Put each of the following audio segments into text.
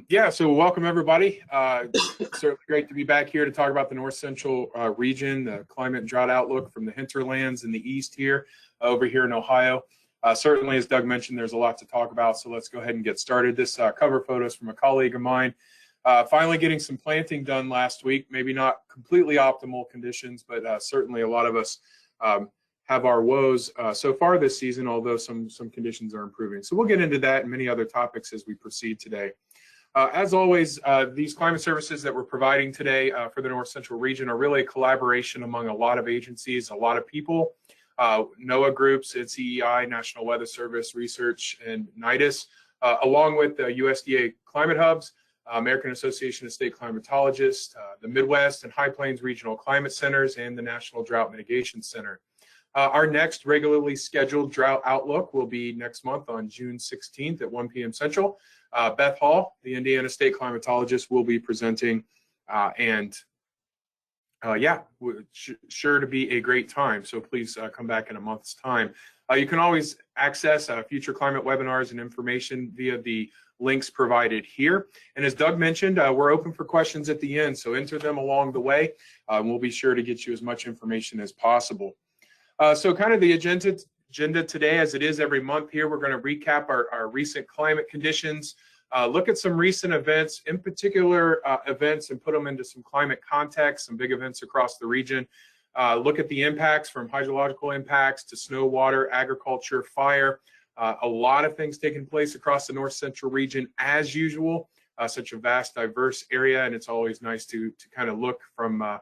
Yeah, so welcome everybody. Certainly great to be back here to talk about the North Central region, the climate and drought outlook from the hinterlands in the east here, over here in Ohio. Certainly, as Doug mentioned, there's a lot to talk about, so let's go ahead and get started. This cover photo is from a colleague of mine. Finally getting some planting done last week, maybe not completely optimal conditions, but certainly a lot of us have our woes so far this season, although some conditions are improving. So we'll get into that and many other topics as we proceed today. As always, these climate services that we're providing today for the North Central region are really a collaboration among a lot of agencies, a lot of people, NOAA groups, NCEI, National Weather Service, Research, and NIDIS, along with the USDA Climate Hubs, American Association of State Climatologists, the Midwest and High Plains Regional Climate Centers, and the National Drought Mitigation Center. Our next regularly scheduled drought outlook will be next month on June 16th at 1 p.m. Central. Beth Hall, the Indiana State climatologist, will be presenting, yeah, sure to be a great time. So please come back in a month's time. You can always access future climate webinars and information via the links provided here. And as Doug mentioned, we're open for questions at the end, so enter them along the way. We'll be sure to get you as much information as possible. So kind of the agenda today, as it is every month here, we're going to recap our recent climate conditions, look at some recent events, in particular events, and put them into some climate context, some big events across the region. Look at the impacts from hydrological impacts to snow, water, agriculture, fire. A lot of things taking place across the North Central region as usual, such a vast, diverse area, and it's always nice to kind of look from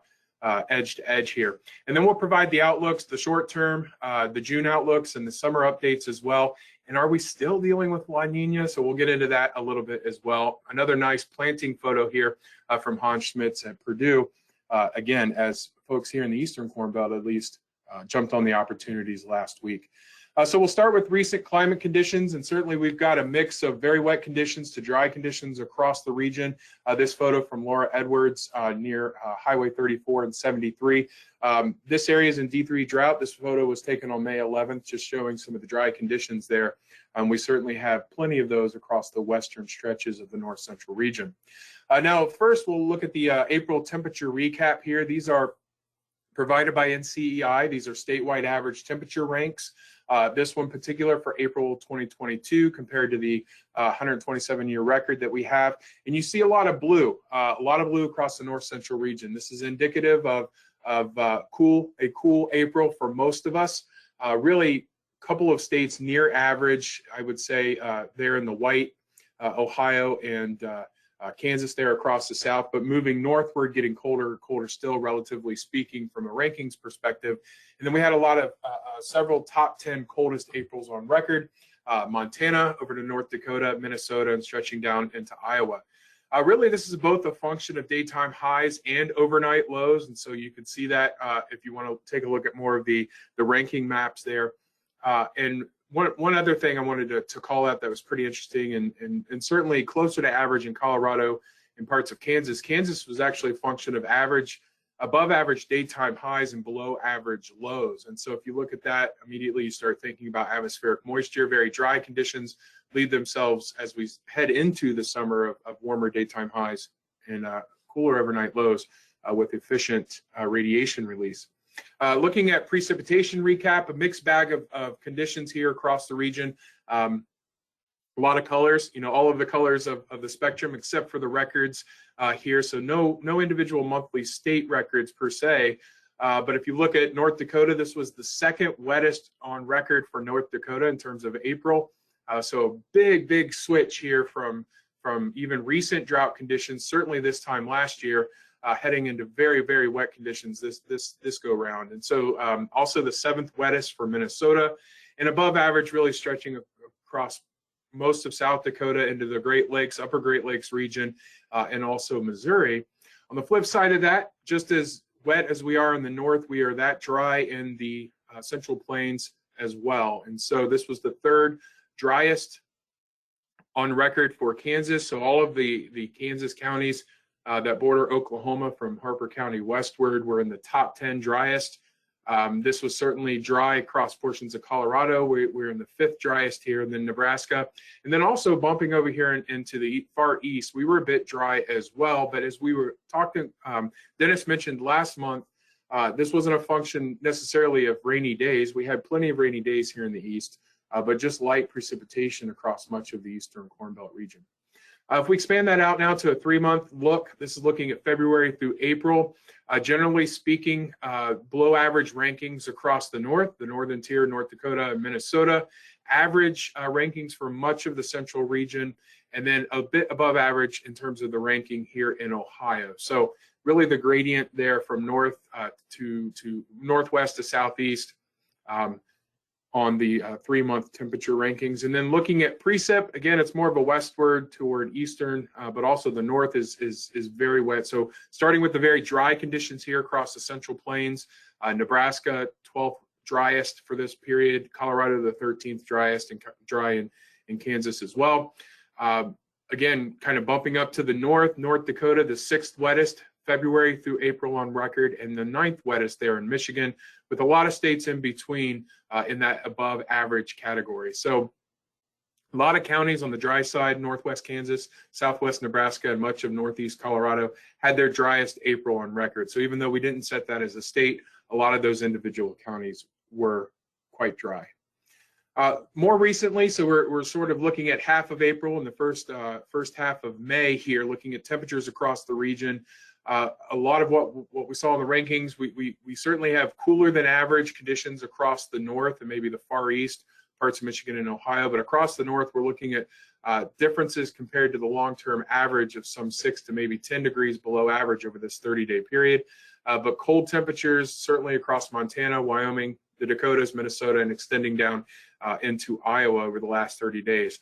edge to edge here. And then we'll provide the outlooks, the short term, the June outlooks, and the summer updates as well. And are we still dealing with La Niña? So we'll get into that a little bit as well. Another nice planting photo here from Hans Schmitz at Purdue. Again, as folks here in the Eastern Corn Belt at least jumped on the opportunities last week. So we'll start with recent climate conditions, and certainly we've got a mix of very wet conditions to dry conditions across the region. This photo from Laura Edwards near Highway 34 and 73. This area is in D3 drought. This photo was taken on May 11th, just showing some of the dry conditions there. We certainly have plenty of those across the western stretches of the North Central region. Now, first we'll look at the April temperature recap here. These are provided by NCEI. These are statewide average temperature ranks. This one particular for April 2022 compared to the 127-year record that we have. And you see a lot of blue across the North Central region. This is indicative of a cool April for most of us. Really, a couple of states near average, I would say, there in the white, Ohio and Kansas there across the south, but moving northward, getting colder still, relatively speaking, from a rankings perspective. And then we had a lot of several top 10 coldest Aprils on record. Montana over to North Dakota, Minnesota, and stretching down into Iowa. Really, this is both a function of daytime highs and overnight lows, and so you can see that if you want to take a look at more of the ranking maps there. And one other thing I wanted to call out that was pretty interesting and certainly closer to average in Colorado and parts of Kansas. Kansas was actually a function of above average daytime highs and below average lows. And so if you look at that, immediately you start thinking about atmospheric moisture. Very dry conditions lead themselves as we head into the summer of warmer daytime highs and cooler overnight lows with efficient radiation release. Looking at precipitation recap, a mixed bag of conditions here across the region. A lot of colors, all of the colors of the spectrum except for the records here. So no individual monthly state records per se. But if you look at North Dakota, this was the second wettest on record for North Dakota in terms of April. So a big switch here from even recent drought conditions, certainly this time last year, heading into very wet conditions this go round. And so also the seventh wettest for Minnesota, and above average really stretching across most of South Dakota into the Great Lakes, Upper Great Lakes region, and also Missouri. On the flip side of that, just as wet as we are in the north, we are that dry in the Central Plains as well. And so this was the third driest on record for Kansas. So all of the Kansas counties that border Oklahoma from Harper County westward were in the top 10 driest. This was certainly dry across portions of Colorado. We're in the 5th driest here, and then Nebraska. And then also bumping over here into the far east, we were a bit dry as well. But as we were talking, Dennis mentioned last month, this wasn't a function necessarily of rainy days. We had plenty of rainy days here in the east, but just light precipitation across much of the eastern Corn Belt region. If we expand that out now to a 3-month look, this is looking at February through April. Generally speaking, below average rankings across the northern tier, North Dakota and Minnesota, average rankings for much of the central region, and then a bit above average in terms of the ranking here in Ohio. So really the gradient there from north to northwest to southeast on the 3-month temperature rankings. And then looking at precip, again, it's more of a westward toward eastern, but also the north is very wet. So starting with the very dry conditions here across the Central Plains, Nebraska, 12th driest for this period, Colorado, the 13th driest, and dry in Kansas as well. Again, kind of bumping up to the north, North Dakota, the 6th wettest, February through April on record, and the 9th wettest there in Michigan, with a lot of states in between in that above average category. So a lot of counties on the dry side, northwest Kansas, southwest Nebraska, and much of northeast Colorado had their driest April on record. So even though we didn't set that as a state, a lot of those individual counties were quite dry. More recently, so we're sort of looking at half of April and the first half of May here, looking at temperatures across the region. A lot of what we saw in the rankings, we certainly have cooler than average conditions across the north and maybe the far east, parts of Michigan and Ohio, but across the north, we're looking at differences compared to the long-term average of some 6 to maybe 10 degrees below average over this 30-day period. But cold temperatures certainly across Montana, Wyoming, the Dakotas, Minnesota, and extending down into Iowa over the last 30 days.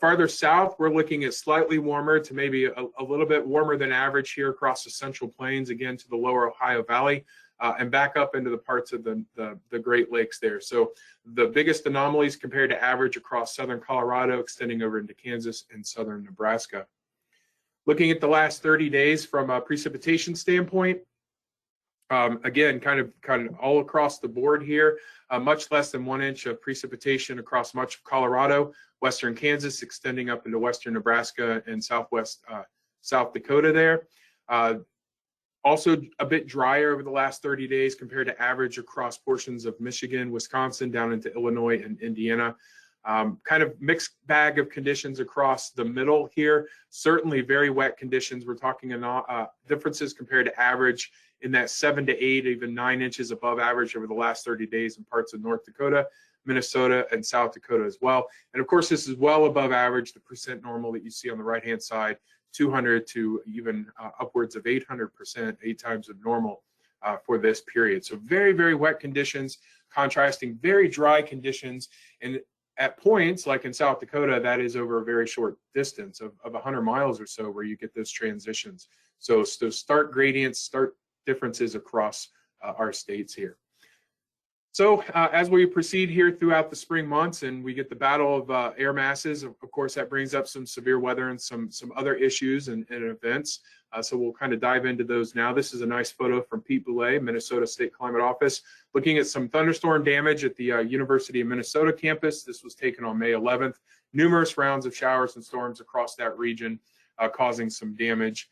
Farther south, we're looking at slightly warmer to maybe a little bit warmer than average here across the Central Plains, again to the lower Ohio Valley, and back up into the parts of the Great Lakes there. So the biggest anomalies compared to average across southern Colorado, extending over into Kansas and southern Nebraska. Looking at the last 30 days from a precipitation standpoint, again, kind of all across the board here, much less than 1 inch of precipitation across much of Colorado, western Kansas, extending up into western Nebraska and southwest South Dakota there. Also a bit drier over the last 30 days compared to average across portions of Michigan, Wisconsin, down into Illinois and Indiana. Kind of mixed bag of conditions across the middle here. Certainly very wet conditions. We're talking differences compared to average in that 7 to 8, even 9 inches above average over the last 30 days in parts of North Dakota, Minnesota, and South Dakota as well. And of course, this is well above average, the percent normal that you see on the right-hand side, 200 to even upwards of 800%, 8 times of normal for this period. So very, very wet conditions, contrasting very dry conditions. And at points, like in South Dakota, that is over a very short distance of 100 miles or so where you get those transitions. So stark gradients, stark differences across our states here. So as we proceed here throughout the spring months and we get the battle of air masses, of course, that brings up some severe weather and some other issues and events. So we'll kind of dive into those now. This is a nice photo from Pete Boulay, Minnesota State Climate Office, looking at some thunderstorm damage at the University of Minnesota campus. This was taken on May 11th. Numerous rounds of showers and storms across that region, causing some damage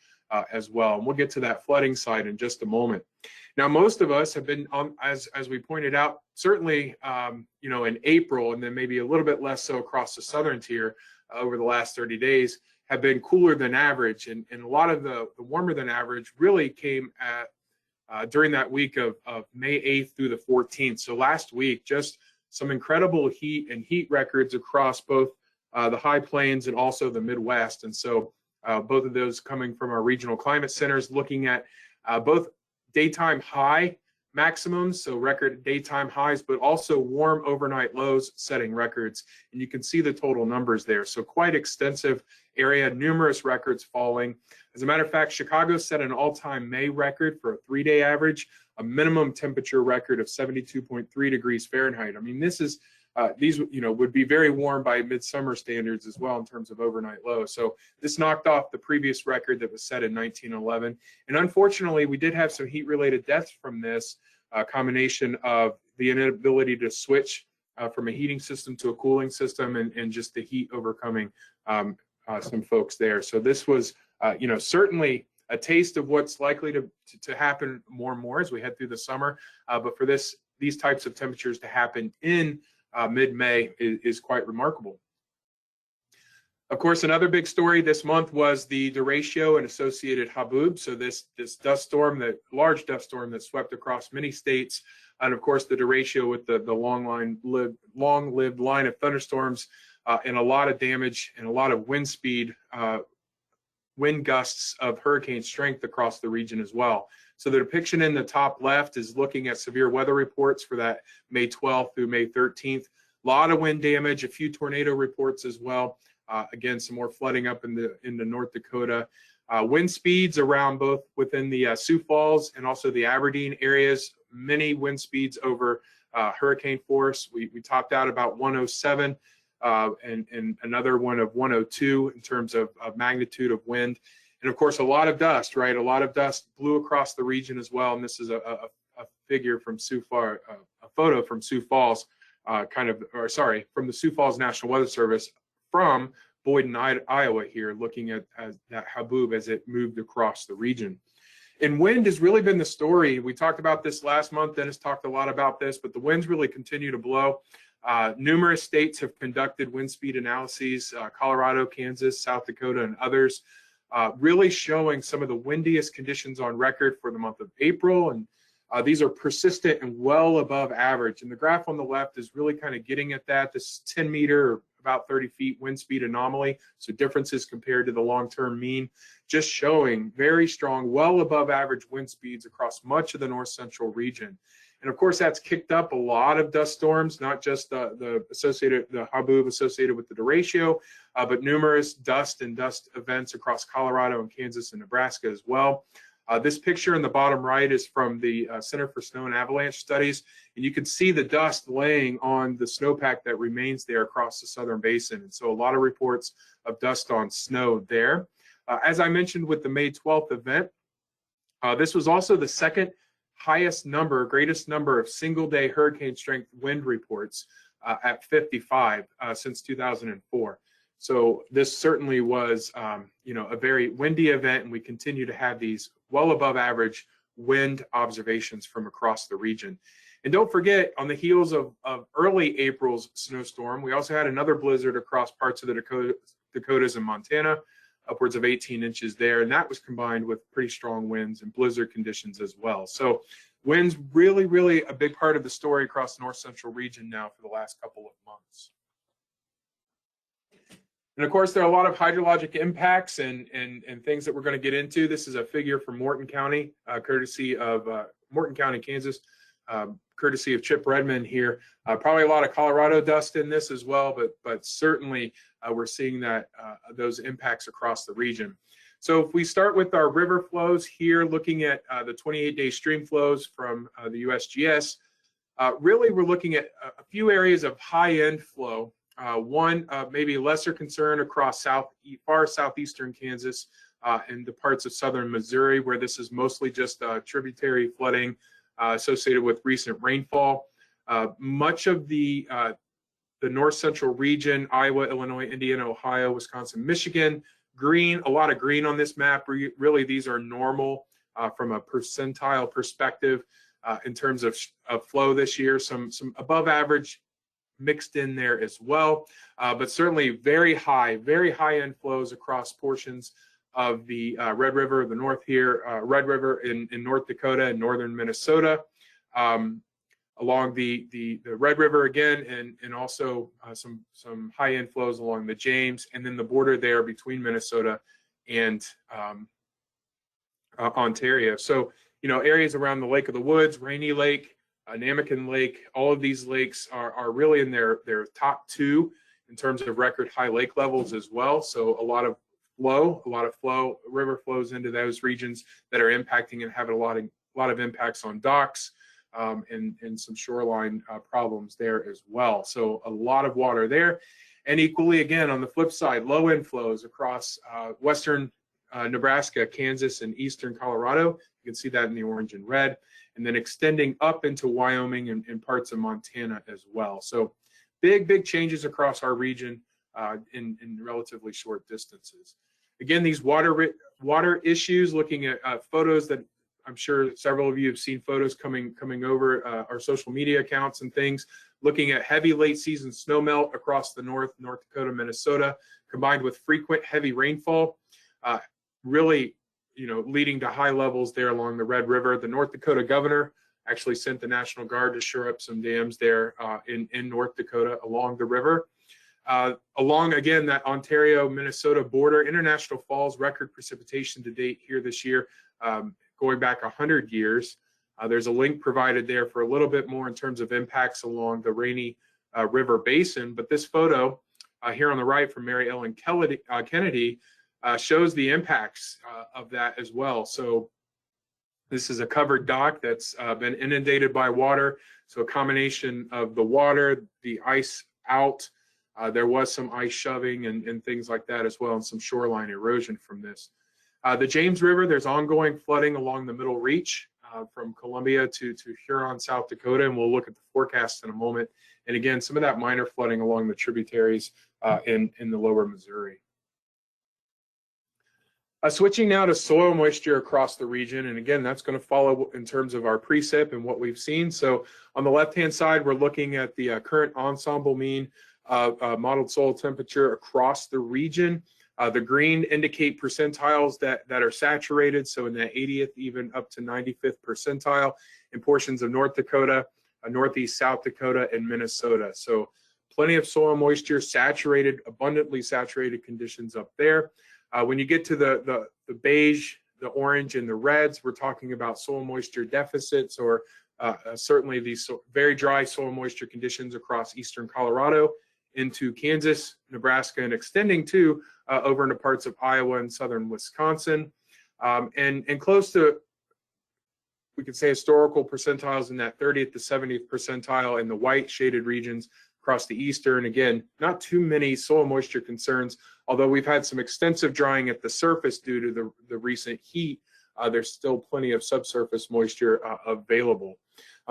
as well. And we'll get to that flooding side in just a moment. Now, most of us have been, as we pointed out, certainly, in April, and then maybe a little bit less so across the southern tier over the last 30 days, have been cooler than average. And a lot of the warmer than average really came at during that week of May 8th through the 14th. So last week, just some incredible heat records across both the high plains and also the Midwest. And so both of those coming from our regional climate centers, looking at both daytime high maximums, so record daytime highs, but also warm overnight lows setting records. And you can see the total numbers there. So quite extensive area, numerous records falling. As a matter of fact, Chicago set an all-time May record for a 3-day average, a minimum temperature record of 72.3 degrees Fahrenheit. I mean, this is these would be very warm by midsummer standards as well in terms of overnight lows. So this knocked off the previous record that was set in 1911. And unfortunately, we did have some heat-related deaths from this, a combination of the inability to switch from a heating system to a cooling system, and just the heat overcoming some folks there. So this was, certainly a taste of what's likely to happen more and more as we head through the summer. But for these types of temperatures to happen in mid-May is quite remarkable. Of course, another big story this month was the derecho and associated haboob. So this dust storm, the large dust storm that swept across many states, and of course the derecho with the long-lived line of thunderstorms and a lot of damage and a lot of wind speed, wind gusts of hurricane strength across the region as well. So the depiction in the top left is looking at severe weather reports for that May 12th through May 13th. A lot of wind damage, a few tornado reports as well. Again, some more flooding up in the North Dakota. Wind speeds around both within the Sioux Falls and also the Aberdeen areas. Many wind speeds over hurricane force. We topped out about 107 and another one of 102 in terms of magnitude of wind. And of course, a lot of dust, right? A lot of dust blew across the region as well. And this is a figure from a photo from Sioux Falls, from the Sioux Falls National Weather Service from Boyden, Iowa here, looking at that haboob as it moved across the region. And wind has really been the story. We talked about this last month. Dennis talked a lot about this, but the winds really continue to blow. Numerous states have conducted wind speed analyses, Colorado, Kansas, South Dakota, and others, really showing some of the windiest conditions on record for the month of April. And these are persistent and well above average. And the graph on the left is really kind of getting at that. This 10 meter or about 30 feet wind speed anomaly. So differences compared to the long-term mean, just showing very strong, well above average wind speeds across much of the north central region. And of course, that's kicked up a lot of dust storms, not just the haboob associated with the derecho, but numerous dust events across Colorado and Kansas and Nebraska as well. This picture in the bottom right is from the Center for Snow and Avalanche Studies, and you can see the dust laying on the snowpack that remains there across the southern basin. And so a lot of reports of dust on snow there. As I mentioned with the May 12th event, this was also the second greatest number of single-day hurricane strength wind reports at 55 since 2004. So this certainly was, a very windy event, and we continue to have these well above average wind observations from across the region. And don't forget, on the heels of early April's snowstorm, we also had another blizzard across parts of the Dakotas and Montana, upwards of 18 inches there, and that was combined with pretty strong winds and blizzard conditions as well. So winds really, really a big part of the story across the north central region now for the last couple of months. And of course, there are a lot of hydrologic impacts and things that we're going to get into. This is a figure from Morton County, courtesy of Morton County, Kansas, courtesy of Chip Redmond here. Probably a lot of Colorado dust in this as well, but certainly we're seeing that those impacts across the region. So if we start with our river flows here, looking at the 28-day stream flows from the USGS, really we're looking at a few areas of high-end flow. One maybe lesser concern across far southeastern Kansas and the parts of southern Missouri, where this is mostly just tributary flooding associated with recent rainfall. Much of the north central region, Iowa, Illinois, Indiana, Ohio, Wisconsin, Michigan, green, a lot of green on this map. Really, these are normal from a percentile perspective in terms of flow this year. Some above average mixed in there as well, but certainly very high end flows across portions of the Red River, the north here, Red River in North Dakota and northern Minnesota, along the Red River again, and also some high end flows along the James, and then the border there between Minnesota and Ontario. So areas around the Lake of the Woods, Rainy Lake, Namakan Lake, all of these lakes are really in their top two in terms of record high lake levels as well. So a lot of flow, river flows into those regions that are impacting and having a lot of impacts on docks and some shoreline problems there as well. So a lot of water there. And equally, again, on the flip side, low inflows across western Nebraska, Kansas, and eastern Colorado. You can see that in the orange and red, and then extending up into Wyoming and parts of Montana as well. So big changes across our region in relatively short distances. Again, these water issues, looking at photos that I'm sure several of you have seen photos coming over our social media accounts and things, looking at heavy late season snowmelt across the North Dakota, Minnesota, combined with frequent heavy rainfall, really, leading to high levels there along the Red River. The North Dakota governor actually sent the National Guard to shore up some dams there in North Dakota along the river. Along, again, that Ontario-Minnesota border, International Falls record precipitation to date here this year, going back 100 years. There's a link provided there for a little bit more in terms of impacts along the Rainy River Basin. But this photo here on the right from Mary Ellen Kennedy shows the impacts of that as well. So this is a covered dock that's been inundated by water. So a combination of the water, the ice out, there was some ice shoving and things like that as well, and some shoreline erosion from this. The James River, there's ongoing flooding along the middle reach from Columbia to Huron, South Dakota, and we'll look at the forecast in a moment. And again, some of that minor flooding along the tributaries in the lower Missouri. Switching now to soil moisture across the region, and again, that's going to follow in terms of our precip and what we've seen. So on the left-hand side, we're looking at the current ensemble mean modeled soil temperature across the region. The green indicate percentiles that are saturated, so in the 80th, even up to 95th percentile in portions of North Dakota, Northeast South Dakota, and Minnesota. So plenty of soil moisture, saturated, abundantly saturated conditions up there. When you get to the beige, the orange, and the reds, we're talking about soil moisture deficits, or certainly these very dry soil moisture conditions across eastern Colorado into Kansas, Nebraska, and extending to over into parts of Iowa and southern Wisconsin, and close to, we could say, historical percentiles in that 30th to 70th percentile in the white shaded regions across the eastern. Again, not too many soil moisture concerns, although we've had some extensive drying at the surface due to the recent heat. There's still plenty of subsurface moisture available.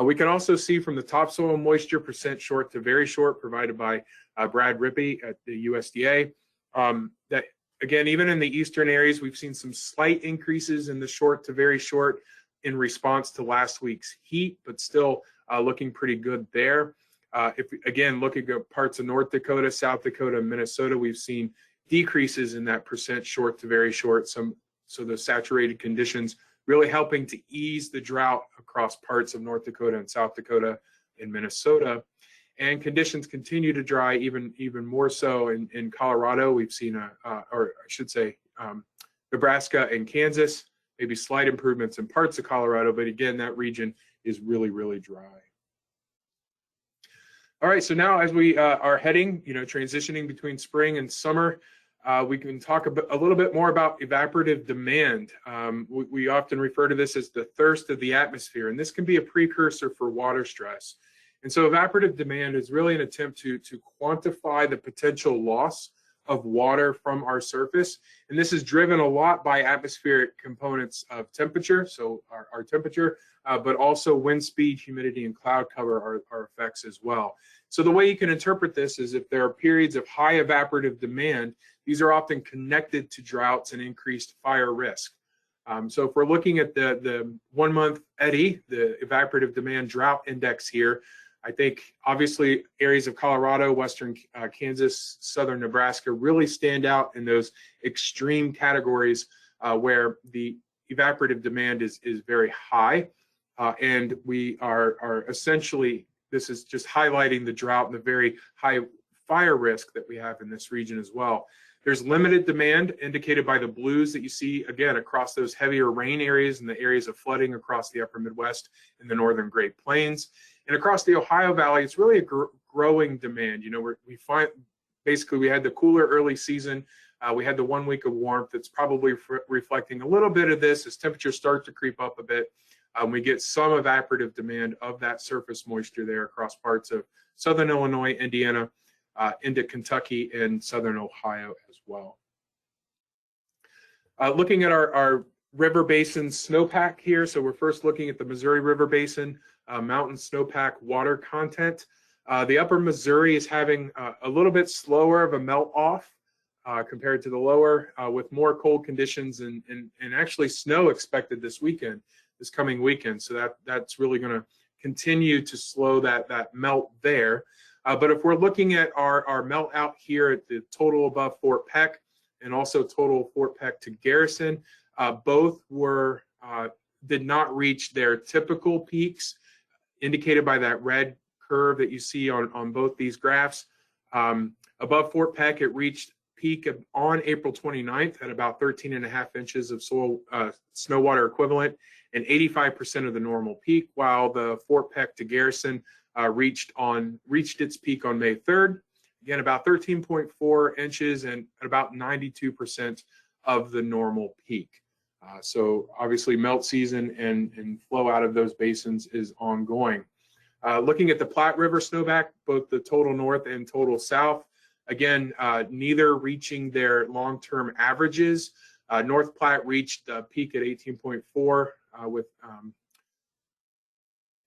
We can also see from the topsoil moisture percent short to very short provided by Brad Rippey at the USDA, that again, even in the eastern areas, we've seen some slight increases in the short to very short in response to last week's heat, but still looking pretty good there. If again, looking at parts of North Dakota, South Dakota, and Minnesota, we've seen decreases in that percent short to very short. So the saturated conditions really helping to ease the drought across parts of North Dakota and South Dakota and Minnesota. And conditions continue to dry even more so in Colorado. We've seen or I should say, Nebraska and Kansas, maybe slight improvements in parts of Colorado, but again, that region is really dry. All right, so now as we are heading, transitioning between spring and summer, we can talk a little bit more about evaporative demand. We often refer to this as the thirst of the atmosphere, and this can be a precursor for water stress. And so evaporative demand is really an attempt to quantify the potential loss of water from our surface. And this is driven a lot by atmospheric components of temperature, so our temperature, but also wind speed, humidity, and cloud cover are effects as well. So the way you can interpret this is if there are periods of high evaporative demand, these are often connected to droughts and increased fire risk. So if we're looking at the 1 month EDI, the evaporative demand drought index here, I think obviously areas of Colorado, western Kansas, southern Nebraska really stand out in those extreme categories where the evaporative demand is very high. And we are essentially, this is just highlighting the drought and the very high fire risk that we have in this region as well. There's limited demand indicated by the blues that you see, again, across those heavier rain areas and the areas of flooding across the upper Midwest and the northern Great Plains. And across the Ohio Valley, it's really a growing demand. We find basically we had the cooler early season. We had the 1 week of warmth. It's probably reflecting a little bit of this as temperatures start to creep up a bit. We get some evaporative demand of that surface moisture there across parts of southern Illinois, Indiana, into Kentucky and southern Ohio as well. Looking at our river basin snowpack here. So we're first looking at the Missouri River Basin mountain snowpack water content. The upper Missouri is having a little bit slower of a melt off compared to the lower, with more cold conditions and actually snow expected this coming weekend. So that's really going to continue to slow that melt there. But if we're looking at our melt out here at the total above Fort Peck and also total Fort Peck to Garrison, both did not reach their typical peaks indicated by that red curve that you see on both these graphs. Above Fort Peck, it reached peak on April 29th at about 13.5 inches of snow water equivalent and 85% of the normal peak, while the Fort Peck to Garrison reached its peak on May 3rd, again about 13.4 inches and about 92% of the normal peak. So obviously melt season and flow out of those basins is ongoing. Looking at the Platte River snowpack, both the total north and total south, again, neither reaching their long-term averages. North Platte reached a peak at 18.4 with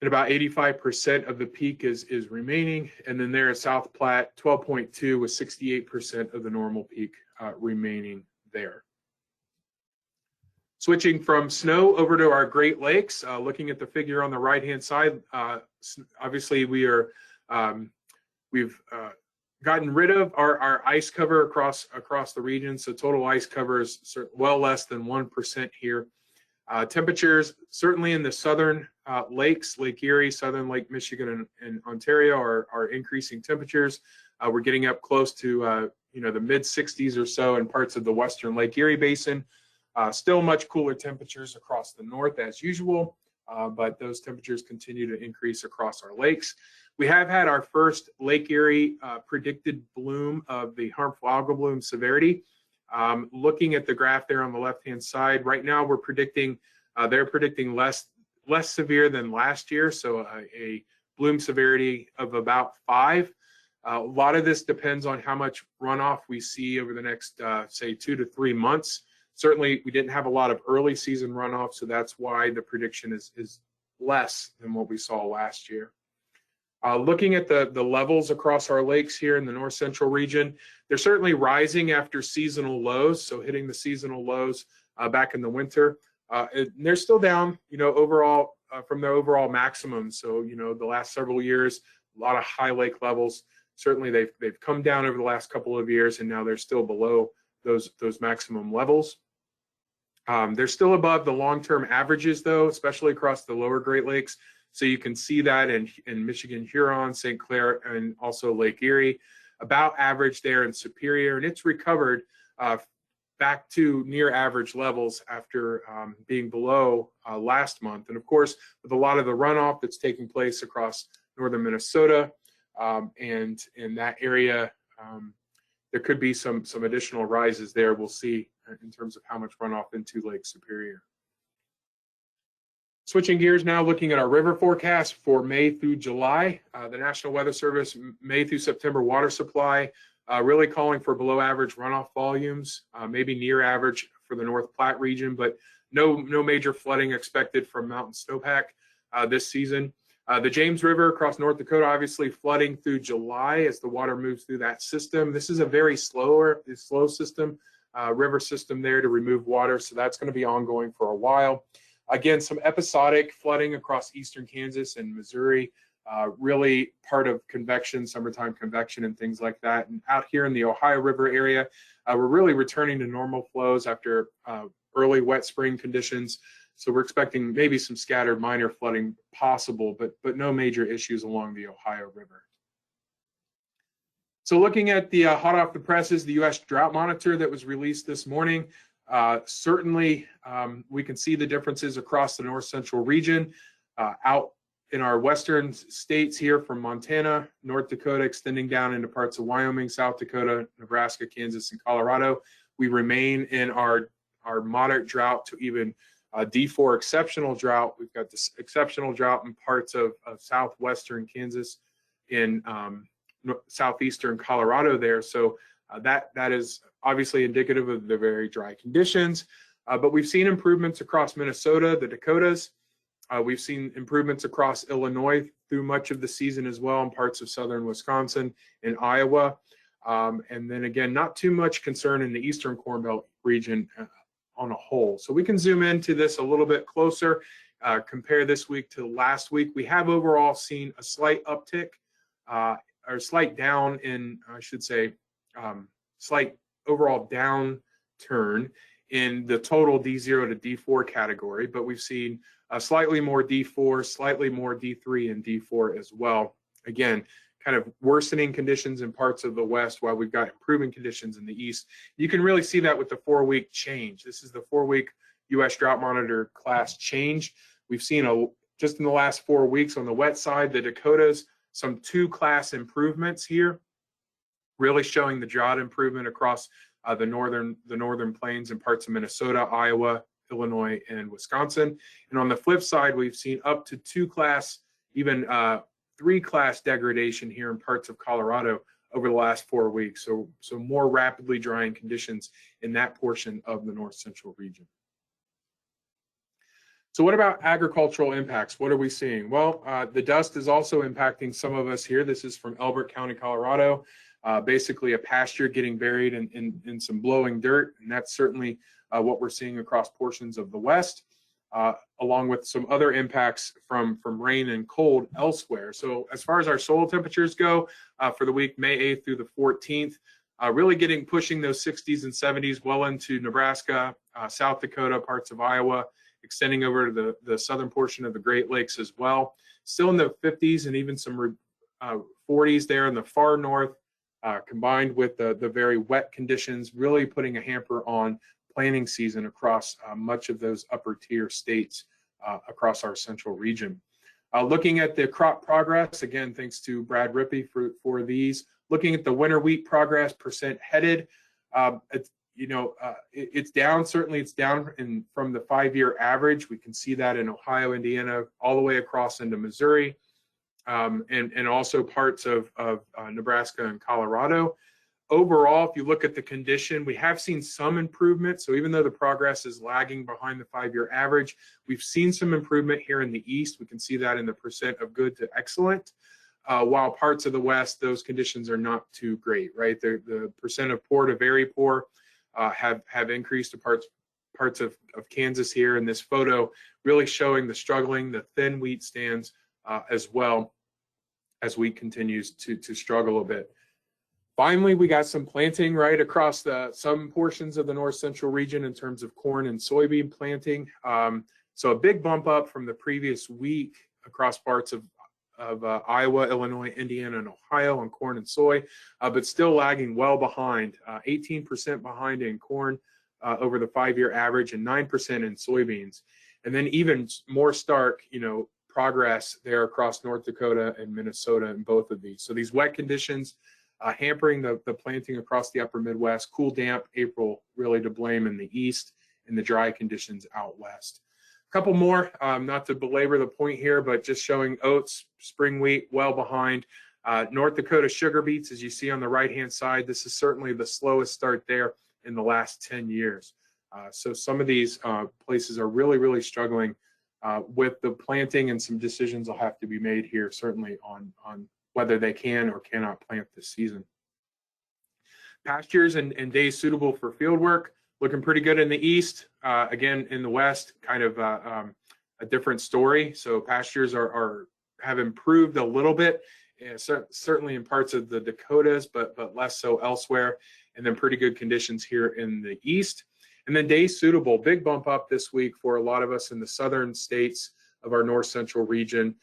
and about 85% of the peak is remaining. And then there at South Platte, 12.2 with 68% of the normal peak remaining there. Switching from snow over to our Great Lakes, looking at the figure on the right-hand side, obviously we've gotten rid of our ice cover across the region. So total ice cover is well less than 1% here. Temperatures certainly in the southern lakes, Lake Erie, southern Lake Michigan, and Ontario are increasing temperatures. We're getting up close to the mid 60s or so in parts of the western Lake Erie Basin. Still much cooler temperatures across the north as usual, but those temperatures continue to increase across our lakes. We have had our first Lake Erie predicted bloom of the harmful algal bloom severity. Looking at the graph there on the left-hand side, right now we're predicting, they're predicting less severe than last year, so a bloom severity of about 5. A lot of this depends on how much runoff we see over the next, say, 2 to 3 months. Certainly, we didn't have a lot of early season runoff, so that's why the prediction is less than what we saw last year. Looking at the levels across our lakes here in the north central region, they're certainly rising after seasonal lows, so hitting the seasonal lows back in the winter. They're still down, overall from their overall maximum. So, the last several years, a lot of high lake levels. Certainly, they've come down over the last couple of years, and now they're still below those maximum levels. They're still above the long-term averages, though, especially across the lower Great Lakes. So you can see that in Michigan, Huron, St. Clair, and also Lake Erie, about average there in Superior, and it's recovered back to near average levels after being below last month. And of course, with a lot of the runoff that's taking place across northern Minnesota and in that area, there could be some additional rises there. We'll see in terms of how much runoff into Lake Superior. Switching gears now, looking at our river forecast for May through July. The National Weather Service May through September water supply really calling for below average runoff volumes, maybe near average for the North Platte region, but no major flooding expected from mountain snowpack this season. The James River across North Dakota obviously flooding through July as the water moves through that system. This is a very slow system, river system there to remove water, so that's going to be ongoing for a while. Again, some episodic flooding across eastern Kansas and Missouri, really part of convection, summertime convection and things like that. And out here in the Ohio River area, we're really returning to normal flows after early wet spring conditions. So we're expecting maybe some scattered minor flooding possible, but no major issues along the Ohio River. So looking at the hot off the presses, the U.S. Drought Monitor that was released this morning, certainly we can see the differences across the north central region. Out in our western states here from Montana, North Dakota, extending down into parts of Wyoming, South Dakota, Nebraska, Kansas, and Colorado, we remain in our moderate drought to even D4 exceptional drought. We've got this exceptional drought in parts of southwestern Kansas, in southeastern Colorado there. So That is obviously indicative of the very dry conditions, but we've seen improvements across Minnesota, the Dakotas. We've seen improvements across Illinois through much of the season as well, in parts of southern Wisconsin and Iowa. And then again, not too much concern in the eastern Corn Belt region on a whole. So we can zoom into this a little bit closer, compare this week to last week. We have overall seen a slight uptick, or slight down in, I should say, slight overall downturn in the total D0 to D4 category, but we've seen slightly more D4, slightly more D3 and D4 as well. Again, kind of worsening conditions in parts of the West while we've got improving conditions in the East. You can really see that with the 4-week change. This is the 4-week U.S. Drought Monitor class change. We've seen just in the last 4 weeks on the wet side, the Dakotas, some 2-class improvements here, really showing the drought improvement across the northern plains and parts of Minnesota, Iowa, Illinois, and Wisconsin. And on the flip side, we've seen up to 2-class, even 3-class degradation here in parts of Colorado over the last 4 weeks. So more rapidly drying conditions in that portion of the north central region. So what about agricultural impacts? What are we seeing? Well, the dust is also impacting some of us here. This is from Elbert County, Colorado. Basically a pasture getting buried in some blowing dirt, and that's certainly what we're seeing across portions of the West, along with some other impacts from rain and cold elsewhere. So as far as our soil temperatures go for the week May 8th through the 14th, really pushing those 60s and 70s well into Nebraska, South Dakota, parts of Iowa, extending over to the southern portion of the Great Lakes as well. Still in the 50s and even some 40s there in the far north, combined with the very wet conditions, really putting a hamper on planting season across much of those upper tier states across our central region. Looking at the crop progress, again, thanks to Brad Rippey for these. Looking at the winter wheat progress percent headed, it's down. Certainly, it's down from the 5-year average. We can see that in Ohio, Indiana, all the way across into Missouri, and also parts of Nebraska and Colorado. Overall, if you look at the condition, we have seen some improvement. So even though the progress is lagging behind the 5-year average, we've seen some improvement here in the East. We can see that in the percent of good to excellent. While parts of the West, those conditions are not too great, right? The percent of poor to very poor have increased to parts of Kansas here in this photo, really showing the struggling, the thin wheat stands as well as wheat continues to struggle a bit. Finally, we got some planting right across some portions of the north central region in terms of corn and soybean planting. So a big bump up from the previous week across parts of Iowa, Illinois, Indiana, and Ohio on corn and soy, but still lagging well behind, 18% behind in corn over the 5-year average and 9% in soybeans. And then even more stark, progress there across North Dakota and Minnesota in both of these. So these wet conditions hampering the planting across the upper Midwest, cool, damp April really to blame in the East, and the dry conditions out west. A couple more, not to belabor the point here, but just showing oats, spring wheat well behind. North Dakota sugar beets, as you see on the right-hand side, this is certainly the slowest start there in the last 10 years. So some of these places are really, really struggling with the planting, and some decisions will have to be made here, certainly on whether they can or cannot plant this season. Pastures and days suitable for field work, looking pretty good in the East. Again, in the West, kind of a different story. So pastures have improved a little bit, certainly in parts of the Dakotas, but less so elsewhere. And then pretty good conditions here in the East. And then days suitable, big bump up this week for a lot of us in the southern states of our north central region.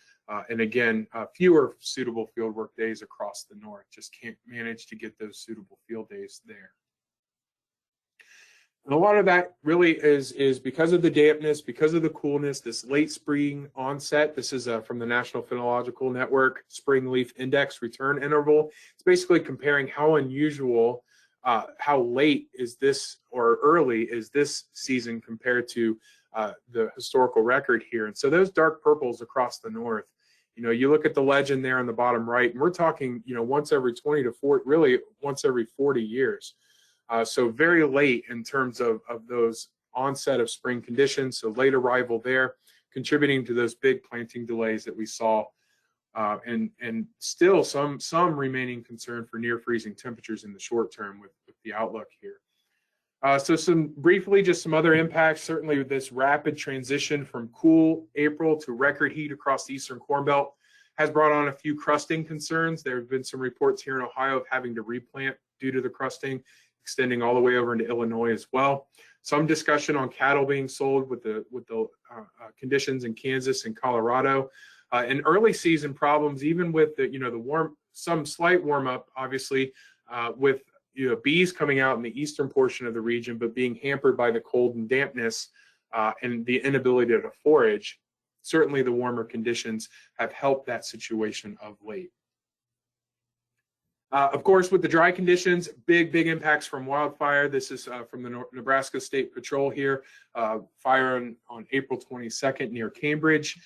And again, fewer suitable fieldwork days across the north. Just can't manage to get those suitable field days there. And a lot of that really is because of the dampness, because of the coolness, this late spring onset. This is from the National Phenological Network Spring Leaf Index return interval. It's basically comparing how unusual, how late is this or early is this season compared to the historical record here. And so those dark purples across the north You know, you look at the legend there on the bottom right, and we're talking, you know, once every 20 to 40, really once every 40 years. So very late in terms of those onset of spring conditions. So late arrival there, contributing to those big planting delays that we saw, and still some remaining concern for near freezing temperatures in the short term with the outlook here. So briefly, just some other impacts. Certainly this rapid transition from cool April to record heat across the eastern Corn Belt has brought on a few crusting concerns. There have been some reports here in Ohio of having to replant due to the crusting, extending all the way over into Illinois as well. Some discussion on cattle being sold with the conditions in Kansas and Colorado, and early season problems, even with the some slight warm up, obviously, with bees coming out in the eastern portion of the region, but being hampered by the cold and dampness and the inability to forage. Certainly the warmer conditions have helped that situation of late. Of course, with the dry conditions, big impacts from wildfire. This is from the Nebraska State Patrol here. Fire on April 22nd near Cambridge.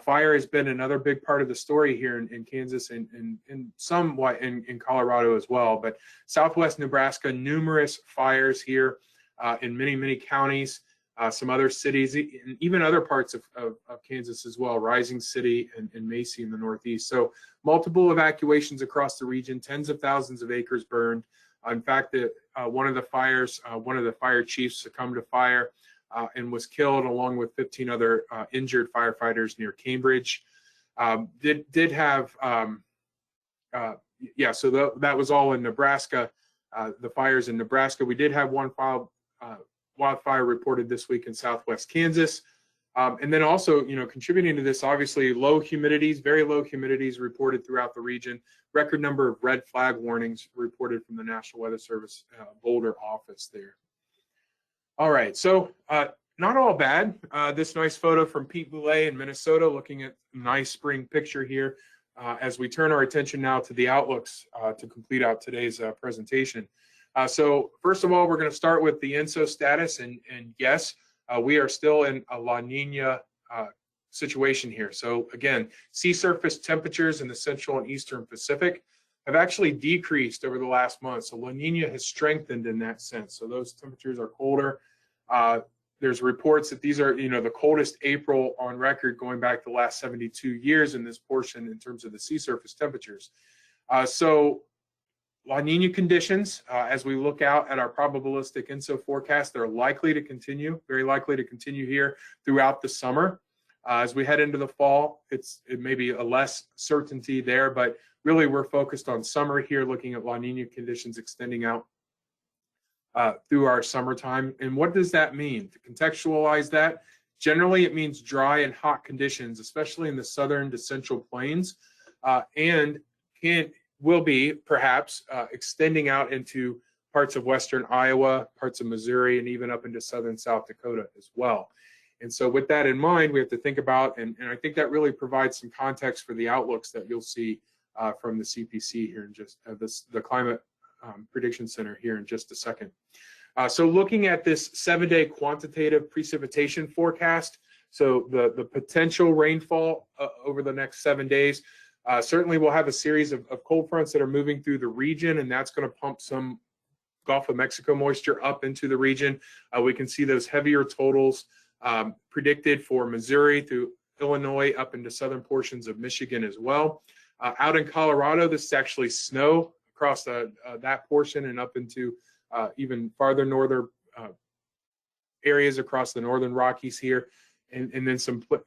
Fire has been another big part of the story here in Kansas and somewhat in Colorado as well. But Southwest Nebraska, numerous fires here in many counties. Some other cities, and even other parts of Kansas as well, Rising City and Macy in the Northeast. So multiple evacuations across the region, tens of thousands of acres burned. In fact, one of the fire chiefs succumbed to fire and was killed, along with 15 other injured firefighters near Cambridge. So that was all in Nebraska, the fires in Nebraska. We did have one wildfire reported this week in Southwest Kansas. And then also, contributing to this, obviously, low humidities, very low humidities reported throughout the region. Record number of red flag warnings reported from the National Weather Service Boulder office there. All right, so not all bad. This nice photo from Pete Boulay in Minnesota, looking at a nice spring picture here as we turn our attention now to the outlooks to complete out today's presentation. So first of all, we're going to start with the ENSO status, and yes, we are still in a La Niña situation here. So again, sea surface temperatures in the central and eastern Pacific have actually decreased over the last month. So La Niña has strengthened in that sense. So those temperatures are colder. There's reports that these are, the coldest April on record going back the last 72 years in this portion in terms of the sea surface temperatures. So La Niña conditions, as we look out at our probabilistic ENSO forecast, they're likely to continue, very likely to continue here throughout the summer. As we head into the fall, it may be a less certainty there, but really we're focused on summer here, looking at La Niña conditions extending out through our summertime. And what does that mean? To contextualize that, generally it means dry and hot conditions, especially in the southern to central plains, and will be perhaps extending out into parts of western Iowa, parts of Missouri, and even up into southern South Dakota as well. And so with that in mind, we have to think about, and I think that really provides some context for the outlooks that you'll see from the CPC here in just the Climate Prediction Center here in just a second. So looking at this 7-day quantitative precipitation forecast, so the potential rainfall over the next 7 days, certainly we'll have a series of cold fronts that are moving through the region, and that's going to pump some Gulf of Mexico moisture up into the region. We can see those heavier totals predicted for Missouri through Illinois up into southern portions of Michigan as well. Out in Colorado, this is actually snow across that portion and up into even farther northern areas across the northern Rockies here. And then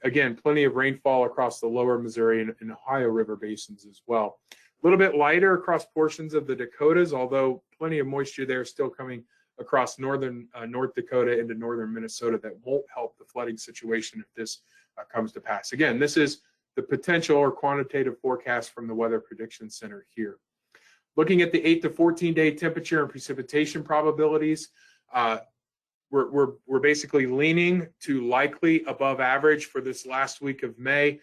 again, plenty of rainfall across the lower Missouri and Ohio River basins as well. A little bit lighter across portions of the Dakotas, although plenty of moisture there still coming across northern North Dakota into northern Minnesota that won't help the flooding situation if this comes to pass. Again, this is the potential or quantitative forecast from the Weather Prediction Center here. Looking at the 8 to 14-day temperature and precipitation probabilities, we're basically leaning to likely above average for this last week of May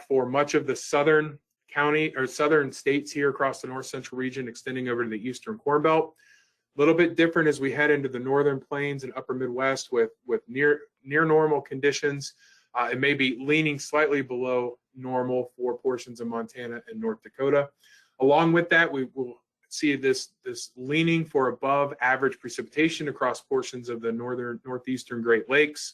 for much of the southern county or southern states here across the north central region, extending over to the eastern Corn Belt. A little bit different as we head into the northern plains and upper Midwest with near normal conditions. It may be leaning slightly below normal for portions of Montana and North Dakota. Along with that, we will see this leaning for above average precipitation across portions of the northeastern Great Lakes,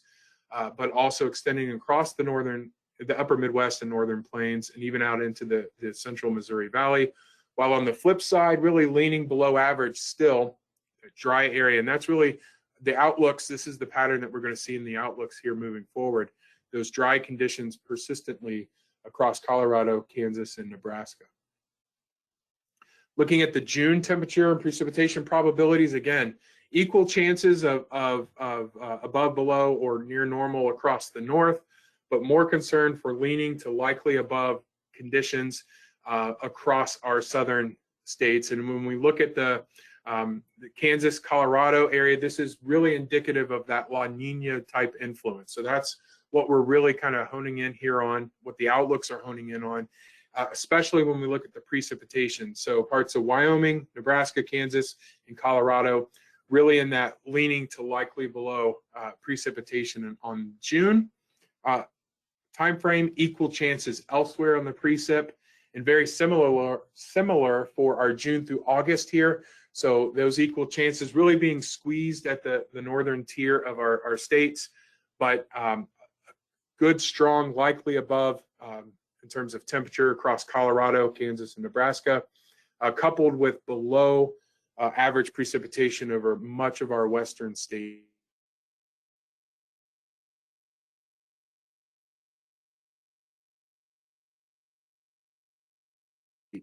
but also extending across the upper Midwest and northern plains, and even out into the central Missouri Valley. While on the flip side, really leaning below average still, a dry area. And that's really the outlooks. This is the pattern that we're going to see in the outlooks here moving forward. Those dry conditions persistently across Colorado, Kansas, and Nebraska. Looking at the June temperature and precipitation probabilities, again, equal chances of above, below, or near normal across the north, but more concern for leaning to likely above conditions across our southern states. And when we look at the Kansas, Colorado area, this is really indicative of that La Nina type influence. So that's what we're really kind of honing in here on, what the outlooks are honing in on. Especially when we look at the precipitation. So parts of Wyoming, Nebraska, Kansas, and Colorado, really in that leaning to likely below precipitation on June. Time frame, equal chances elsewhere on the precip, and very similar for our June through August here. So those equal chances really being squeezed at the northern tier of our states, but good, strong, likely above in terms of temperature across Colorado, Kansas, and Nebraska, coupled with below average precipitation over much of our western states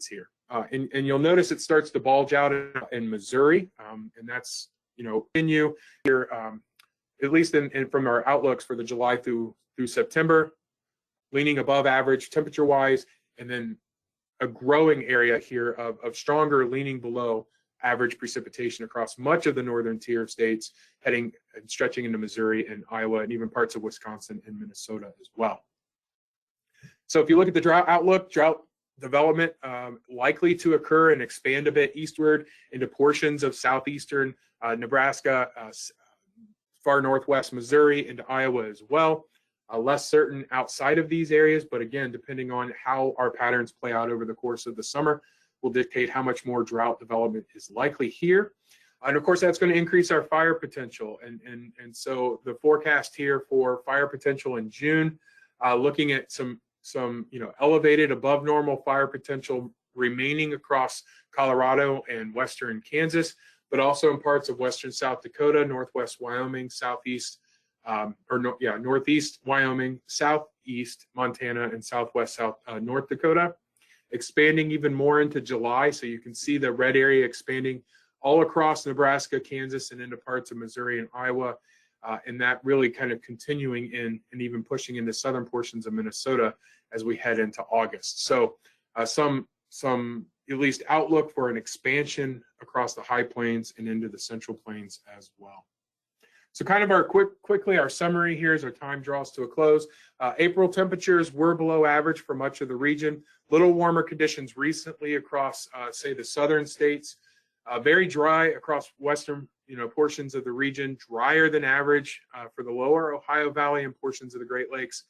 here. And you'll notice it starts to bulge out in Missouri, and that's, continue here, at least from our outlooks for the July through September, leaning above average temperature-wise, and then a growing area here of stronger leaning below average precipitation across much of the northern tier of states, heading and stretching into Missouri and Iowa, and even parts of Wisconsin and Minnesota as well. So if you look at the drought outlook, drought development likely to occur and expand a bit eastward into portions of southeastern Nebraska, far northwest Missouri, into Iowa as well. Less certain outside of these areas, but again, depending on how our patterns play out over the course of the summer, will dictate how much more drought development is likely here. And of course, that's going to increase our fire potential. And so the forecast here for fire potential in June, looking at some elevated above normal fire potential remaining across Colorado and western Kansas, but also in parts of western South Dakota, northwest Wyoming, southeast northeast Wyoming, southeast Montana, and southwest North Dakota, expanding even more into July. So you can see the red area expanding all across Nebraska, Kansas, and into parts of Missouri and Iowa, and that really kind of continuing in and even pushing into southern portions of Minnesota as we head into August. So some at least outlook for an expansion across the high plains and into the central plains as well. So kind of our quickly our summary here as our time draws to a close. April temperatures were below average for much of the region. Little warmer conditions recently across, say, the southern states. Very dry across western, portions of the region. Drier than average for the lower Ohio Valley and portions of the Great Lakes.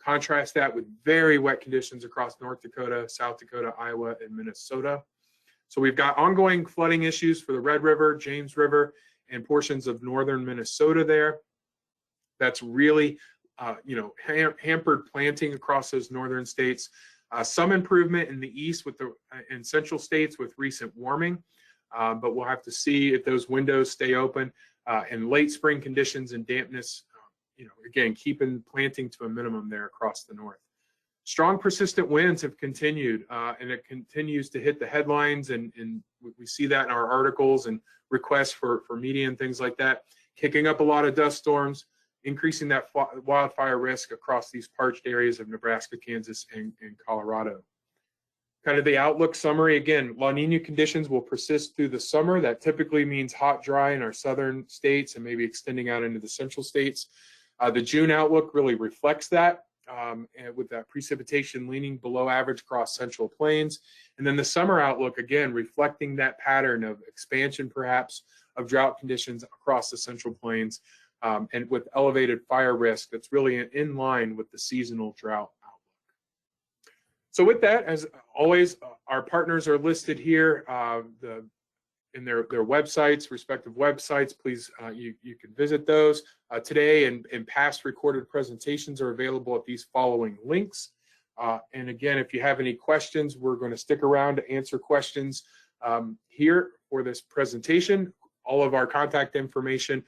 Contrast that with very wet conditions across North Dakota, South Dakota, Iowa, and Minnesota. So we've got ongoing flooding issues for the Red River, James River, and portions of northern Minnesota there. That's really, hampered planting across those northern states. Some improvement in the east in central states with recent warming, but we'll have to see if those windows stay open. And late spring conditions and dampness, again, keeping planting to a minimum there across the north. Strong persistent winds have continued, and it continues to hit the headlines, and we see that in our articles and requests for media and things like that, kicking up a lot of dust storms, increasing that wildfire risk across these parched areas of Nebraska, Kansas, and Colorado. Kind of the outlook summary, again, La Nina conditions will persist through the summer. That typically means hot, dry in our southern states and maybe extending out into the central states. The June outlook really reflects that. And with that precipitation leaning below average across central plains. And then the summer outlook, again, reflecting that pattern of expansion, perhaps, of drought conditions across the central plains, and with elevated fire risk that's really in line with the seasonal drought outlook. So with that, as always, our partners are listed here in their websites, respective websites. Please, you can visit those. Today and past recorded presentations are available at these following links. And again, if you have any questions, we're going to stick around to answer questions here for this presentation. All of our contact information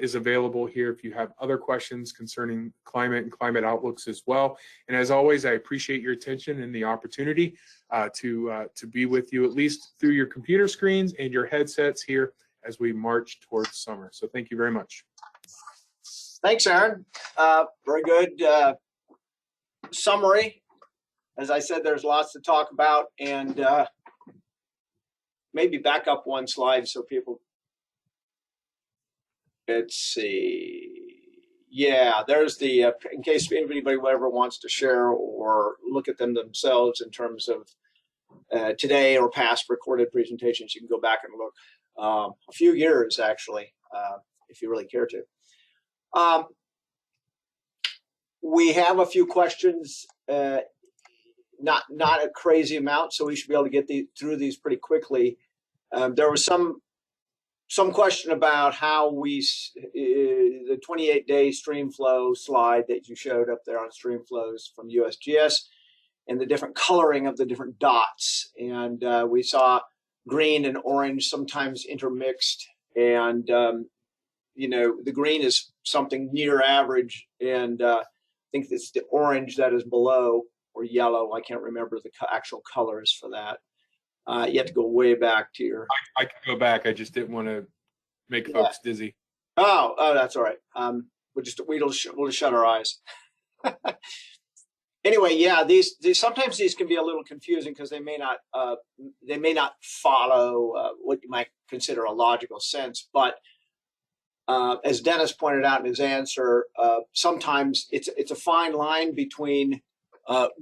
is available here if you have other questions concerning climate and climate outlooks as well. And as always, I appreciate your attention and the opportunity to be with you, at least through your computer screens and your headsets here as we march towards summer. So thank you very much. Thanks, Aaron. Very good summary. As I said, there's lots to talk about, and maybe back up one slide so people. Let's see. Yeah, there's the, in case anybody ever wants to share or look at them themselves in terms of today or past recorded presentations, you can go back and look a few years, actually, if you really care to. We have a few questions, not a crazy amount, so we should be able to get through these pretty quickly. There was some question about how the 28-day stream flow slide that you showed up there on stream flows from USGS and the different coloring of the different dots. And we saw green and orange sometimes intermixed. And, you know, the green is something near average. And I think it's the orange that is below, or yellow. I can't remember the actual colors for that. You have to go way back to your. I can go back. I just didn't want to make folks dizzy. Oh, that's all right. We'll just shut our eyes. Anyway, yeah, these sometimes these can be a little confusing because they may not follow what you might consider a logical sense. But as Dennis pointed out in his answer, sometimes it's a fine line between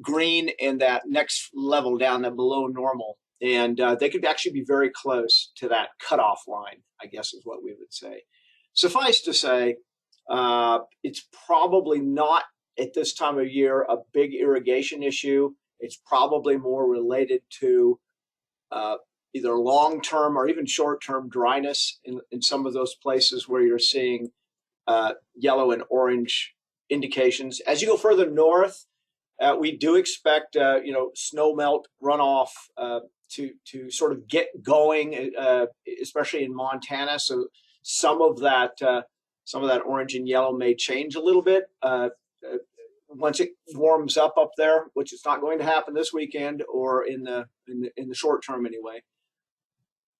green and that next level down, that below normal. And they could actually be very close to that cutoff line, I guess is what we would say. Suffice to say, it's probably not at this time of year a big irrigation issue. It's probably more related to either long-term or even short-term dryness in some of those places where you're seeing yellow and orange indications. As you go further north, we do expect snow melt runoff to sort of get going, especially in Montana. So some of that orange and yellow may change a little bit once it warms up there, which is not going to happen this weekend or in the short term anyway.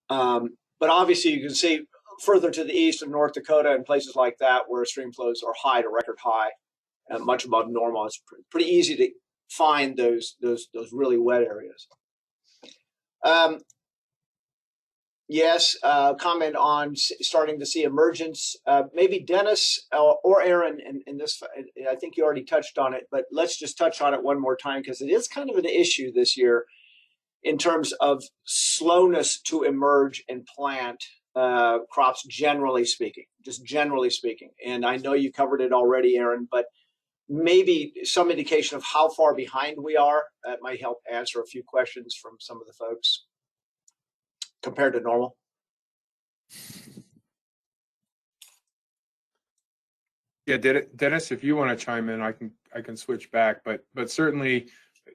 But obviously, you can see further to the east of North Dakota and places like that where stream flows are high to record high, much above normal. It's pretty easy to find those really wet areas. Yes, comment on starting to see emergence. Maybe Dennis or Aaron in this, I think you already touched on it, but let's just touch on it one more time because it is kind of an issue this year in terms of slowness to emerge and plant crops, generally speaking, just generally speaking. And I know you covered it already, Aaron, but maybe some indication of how far behind we are. That might help answer a few questions from some of the folks compared to normal. Yeah, Dennis, if you want to chime in, I can switch back, but certainly,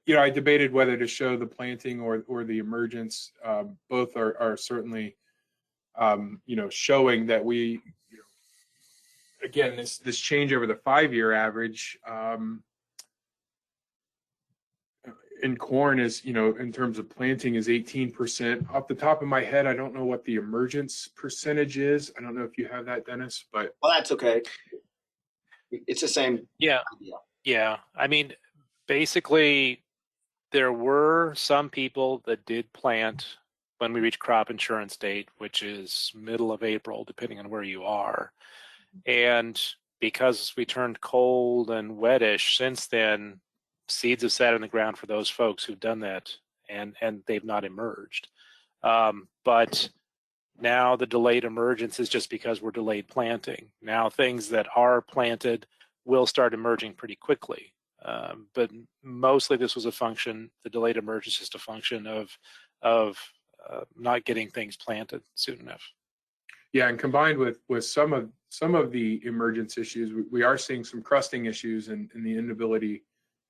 I debated whether to show the planting or the emergence. Both are certainly, showing that we, again, this change over the 5-year average in corn is, in terms of planting is 18%. Off the top of my head, I don't know what the emergence percentage is. I don't know if you have that, Dennis, but. Well, that's okay. It's the same. Yeah. idea. Yeah. I mean, basically, there were some people that did plant when we reached crop insurance date, which is middle of April, depending on where you are. And because we turned cold and wettish since then, seeds have sat in the ground for those folks who've done that, and they've not emerged. But now the delayed emergence is just because we're delayed planting. Now things that are planted will start emerging pretty quickly. But mostly this was a function, the delayed emergence is just a function of not getting things planted soon enough. Yeah, and combined with some of the emergence issues, we are seeing some crusting issues and the inability,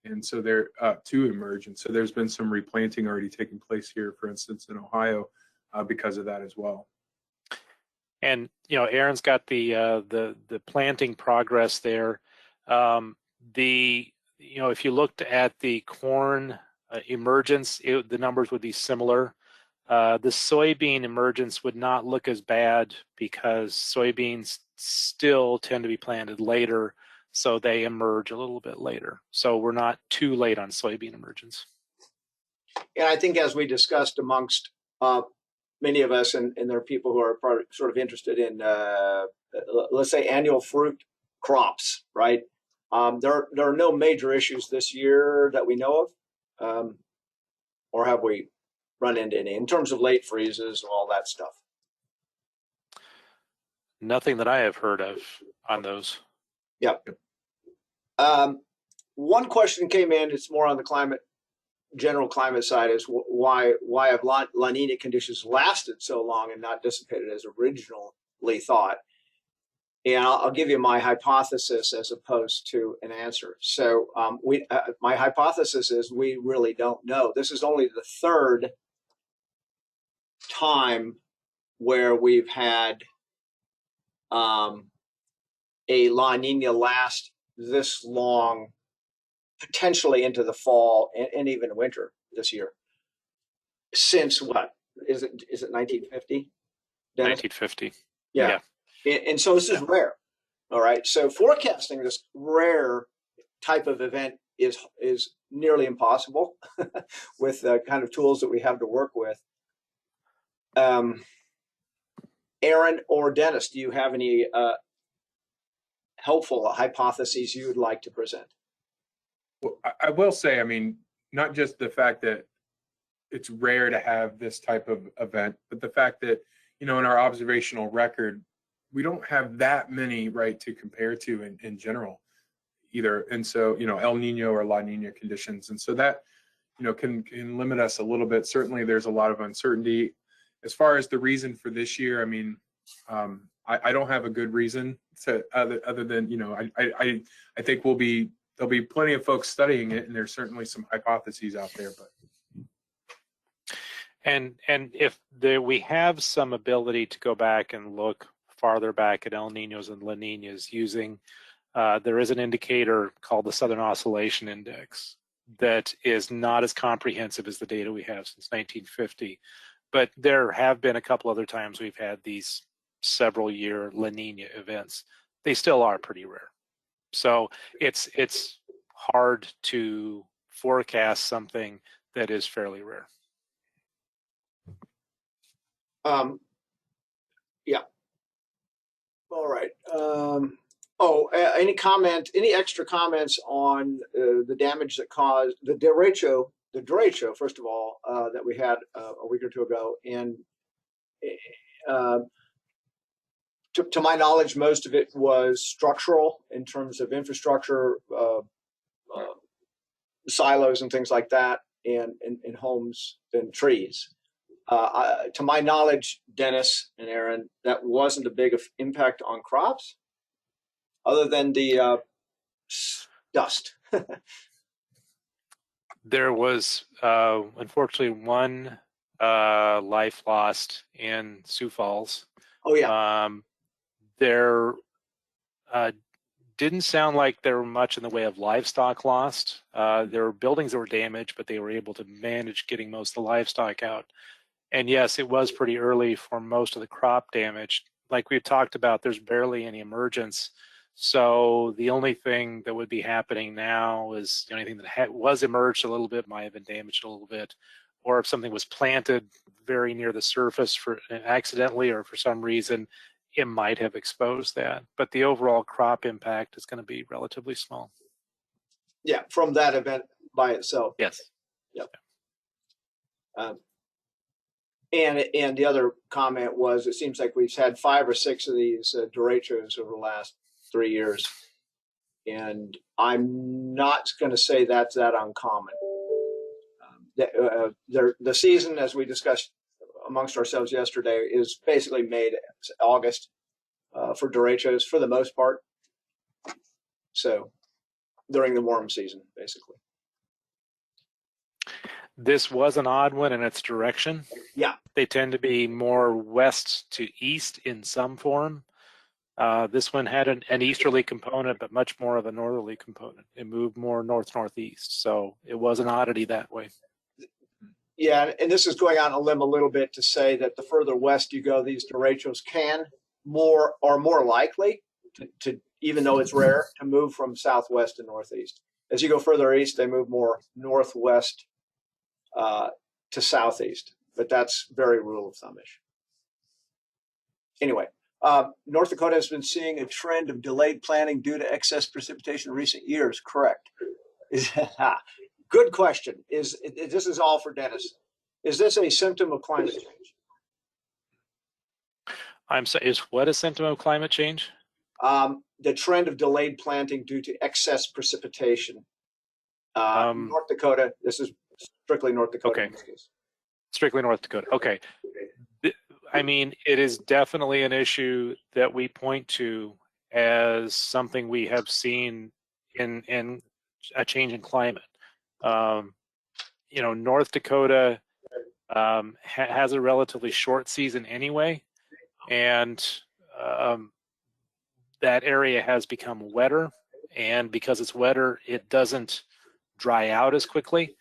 and so they're to emerge. And so there's been some replanting already taking place here, for instance, in Ohio, because of that as well. And Aaron's got the planting progress there. If you looked at the corn emergence, the numbers would be similar. The soybean emergence would not look as bad because soybeans still tend to be planted later, so they emerge a little bit later. So we're not too late on soybean emergence. And I think, as we discussed amongst many of us, and there are people who are sort of interested in, let's say, annual fruit crops, right? There are no major issues this year that we know of, or have we run into any in terms of late freezes and all that stuff? Nothing that I have heard of on those. Yep. One question came in. It's more on the general climate side, is why have La Nina conditions lasted so long and not dissipated as originally thought? And I'll give you my hypothesis as opposed to an answer. So my hypothesis is we really don't know. This is only the third time where we've had a La Nina last this long, potentially into the fall and even winter this year. Since what? Is it 1950? Dennis? 1950. Yeah. And so this is rare. All right. So forecasting this rare type of event is nearly impossible with the kind of tools that we have to work with. Aaron or Dennis, do you have any helpful hypotheses you would like to present? Well, I will say, I mean, not just the fact that it's rare to have this type of event, but the fact that, in our observational record, we don't have that many, right, to compare to in general either. And so, El Nino or La Nina conditions. And so that, can limit us a little bit. Certainly there's a lot of uncertainty. As far as the reason for this year, I mean, I don't have a good reason to other than, I think there'll be plenty of folks studying it, and there's certainly some hypotheses out there, but. And if we have some ability to go back and look farther back at El Ninos and La Ninas using, there is an indicator called the Southern Oscillation Index that is not as comprehensive as the data we have since 1950. But there have been a couple other times we've had these several year La Nina events. They still are pretty rare. So it's hard to forecast something that is fairly rare. Yeah. All right. Any extra comments on the damage that caused the derecho, first of all, that we had a week or two ago? And to my knowledge, most of it was structural in terms of infrastructure, silos and things like that, and homes and trees. To my knowledge, Dennis and Aaron, that wasn't a big impact on crops, other than the dust. There was, unfortunately, one life lost in Sioux Falls. Oh, yeah. There didn't sound like there were much in the way of livestock lost. There were buildings that were damaged, but they were able to manage getting most of the livestock out. And yes, it was pretty early for most of the crop damage. Like we talked about, there's barely any emergence. So the only thing that would be happening now is anything that was emerged a little bit might have been damaged a little bit. Or if something was planted very near the surface accidentally or for some reason, it might have exposed that. But the overall crop impact is going to be relatively small. Yeah, from that event by itself. Yes. Yep. And the other comment was, it seems like we've had 5 or 6 of these derechos over the last 3 years, And I'm not going to say that's that uncommon. The season, as we discussed amongst ourselves yesterday, is basically made August for derechos for the most part. So during the warm season, basically. This was an odd one in its direction. Yeah. They tend to be more west to east in some form. This one had an easterly component, but much more of a northerly component. It moved more north-northeast, so it was an oddity that way. Yeah, and this is going on a limb a little bit to say that the further west you go, these derechos are more likely to, even though it's rare, to move from southwest to northeast. As you go further east, they move more northwest to southeast, but that's very rule of thumbish. Anyway, North Dakota has been seeing a trend of delayed planting due to excess precipitation in recent years. Correct. Good question. This is all for Dennis. Is this a symptom of climate change? Is what a symptom of climate change? The trend of delayed planting due to excess precipitation. North Dakota. This is strictly North Dakota. Okay. Strictly North Dakota. Okay. I mean, it is definitely an issue that we point to as something we have seen in a change in climate. North Dakota has a relatively short season anyway, and that area has become wetter, and because it's wetter, it doesn't dry out as quickly.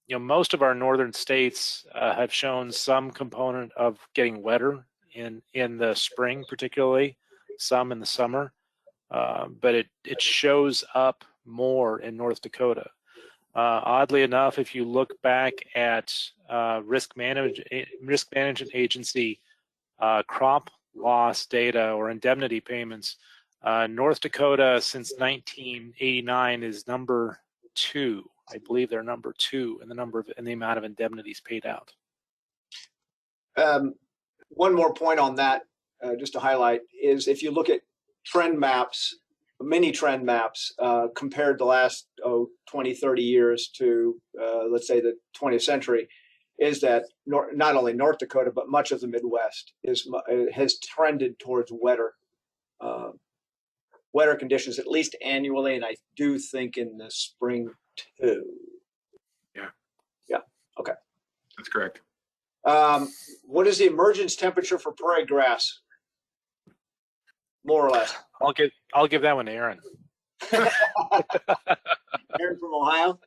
Most of our northern states have shown some component of getting wetter in the spring, particularly, some in the summer, but it shows up more in North Dakota. Oddly enough, if you look back at risk management agency crop loss data or indemnity payments, North Dakota since 1989 is number 2. I believe they're number 2 in the amount of indemnities paid out. One more point on that, just to highlight, is if you look at trend maps, mini trend maps, compared the last 20, 30 years to, let's say, the 20th century, is that not only North Dakota, but much of the Midwest has trended towards wetter conditions, at least annually, and I do think in the spring too. Yeah. Okay. That's correct. What is the emergence temperature for prairie grass? More or less. I'll give that one to Aaron. Aaron from Ohio.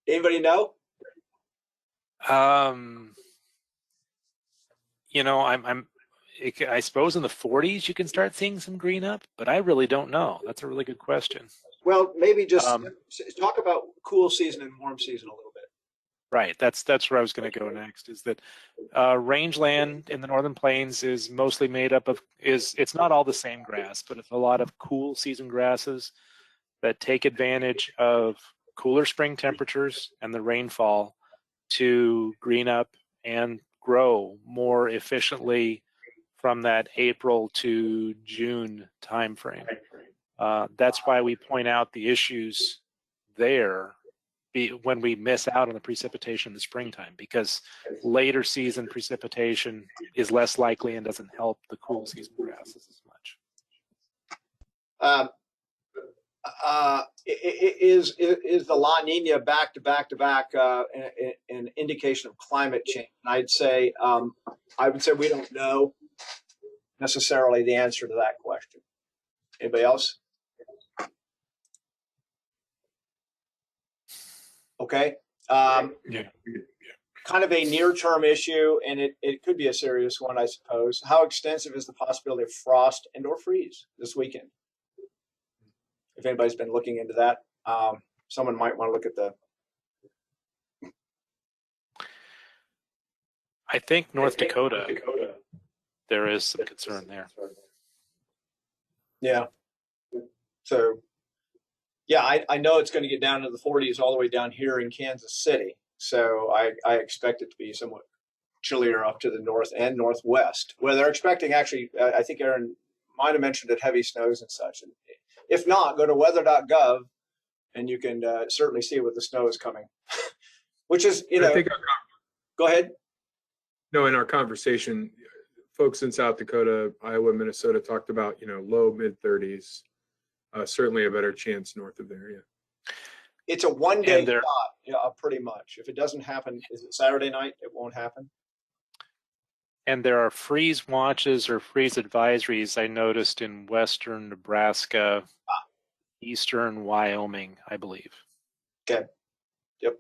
Anybody know? I suppose in the 40s you can start seeing some green up, but I really don't know. That's a really good question. Well, maybe just talk about cool season and warm season a little bit. Right. That's where I was going to go next. Is that rangeland in the northern plains is mostly made up of it's not all the same grass, but it's a lot of cool season grasses that take advantage of cooler spring temperatures and the rainfall to green up and grow more efficiently from that April to June timeframe. That's why we point out the issues there when we miss out on the precipitation in the springtime, because later season precipitation is less likely and doesn't help the cool season grasses as much. Is the La Nina back to back an indication of climate change? And I would say we don't know necessarily the answer to that question. Anybody else? Okay. Kind of a near-term issue, and it could be a serious one, I suppose. How extensive is the possibility of frost and or freeze this weekend? If anybody's been looking into that, someone might want to look at I think North Dakota, there is some concern there. Yeah. So, yeah, I know it's going to get down to the 40s all the way down here in Kansas City. So I expect it to be somewhat chillier up to the north and northwest, where they're expecting actually, I think Aaron might have mentioned it, heavy snows and such. And if not, go to weather.gov and you can certainly see what the snow is coming. Which is, I think go ahead. no, in our conversation, folks in South Dakota, Iowa, Minnesota talked about, low mid 30s. Certainly a better chance north of there. Yeah. It's a one-day shot, yeah, pretty much. If it doesn't happen, is it Saturday night? It won't happen. And there are freeze watches or freeze advisories I noticed in western Nebraska, eastern Wyoming, I believe. Okay. Yep.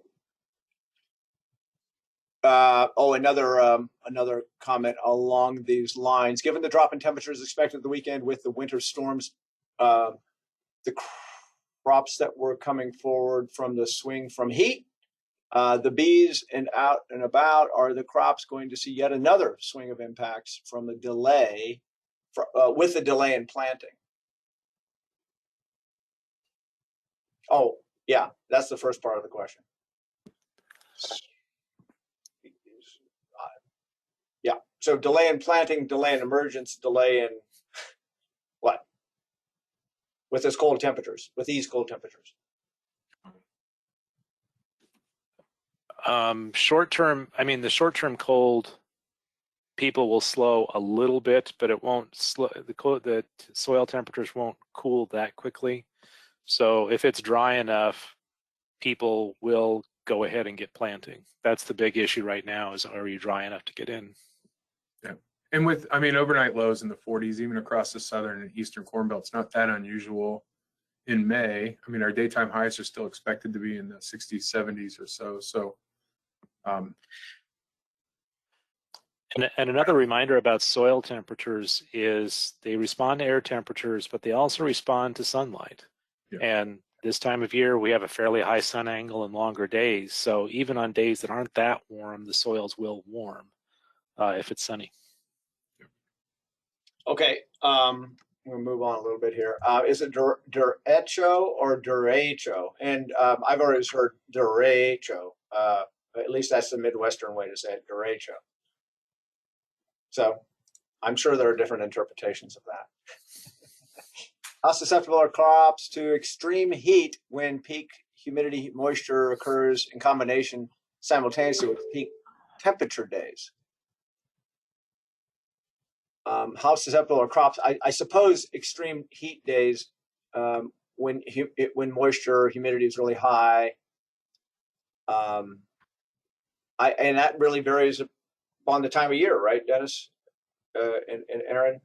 Another comment along these lines. Given the drop in temperatures expected the weekend with the winter storms, the crops that were coming forward from the swing from heat, the bees and out and about, are the crops going to see yet another swing of impacts from the delay, with the delay in planting? Oh, yeah, that's the first part of the question. Yeah, so delay in planting, delay in emergence, delay in what? With these cold temperatures, Short-term, the short-term cold, people will slow a little bit, but it won't slow. The soil temperatures won't cool that quickly. So if it's dry enough, people will go ahead and get planting. That's the big issue right now, is are you dry enough to get in? Yeah. And with, overnight lows in the 40s, even across the southern and eastern corn belts, not that unusual in May. Our daytime highs are still expected to be in the 60s, 70s or so. So, And another reminder about soil temperatures is they respond to air temperatures, but they also respond to sunlight. Yeah. And this time of year, we have a fairly high sun angle and longer days. So even on days that aren't that warm, the soils will warm if it's sunny. Okay, we'll move on a little bit here. Is it derecho or derecho? And I've always heard derecho. At least that's the Midwestern way to say it, derecho. So I'm sure there are different interpretations of that. How susceptible are crops to extreme heat when peak humidity moisture occurs in combination simultaneously with peak temperature days? How susceptible are crops? I suppose extreme heat days, when moisture or humidity is really high. And that really varies on the time of year, right, Dennis and Aaron?